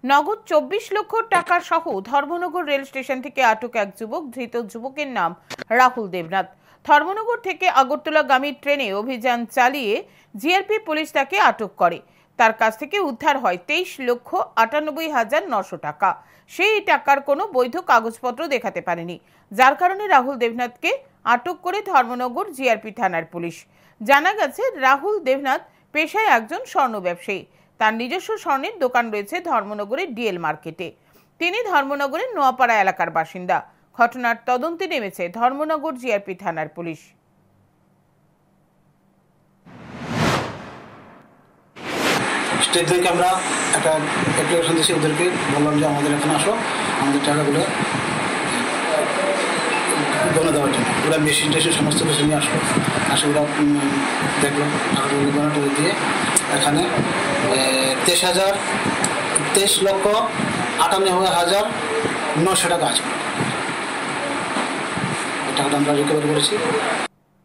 নগদ 24 লক্ষ টাকা সহ ধর্মনগর রেল স্টেশন থেকে আটক এক যুবক। ধৃত যুবকের নাম রাহুল দেবনাথ। ধর্মনগর থেকে আগরতলাগামী ট্রেনে অভিযান চালিয়ে জিআরপি পুলিশ তাকে আটক করে। তার কাছ থেকে উদ্ধার হয় 23,98,900 টাকা। সেই টাকার কোনো বৈধ কাগজপত্র দেখাতে পারেনি, যার কারণে রাহুল দেবনাথকে আটক করে ধর্মনগর জিআরপি থানার পুলিশ। জানা গেছে, রাহুল দেবনাথ পেশায় একজন স্বর্ণ ব্যবসায়ী। তার নিজস্ব স্বর্ণের দোকান রয়েছে ধর্মনগরের ডিএল মার্কেটে। তিনি ধর্মনগরের নোয়াপাড়া এলাকার বাসিন্দা। ঘটনার তদন্তে নেমেছে ধর্মনগর জিআরপি থানার পুলিশ। স্টেট থেকে আমরা একটা অ্যাপ্লিকেশন দিয়েছি, ওদেরকে বললাম যে আমাদের এখানে আসো, আমাদের টাকাগুলো গণে দেওয়ার জন্য। ওরা মেশিন টেশিন সমস্ত কিছু নিয়ে আসলো, ওরা দেখলো টাকাগুলো গণে দিয়ে এখানে 23,98,900 টাকা আছে। টাকাটা আমরা রিকভারি করেছি।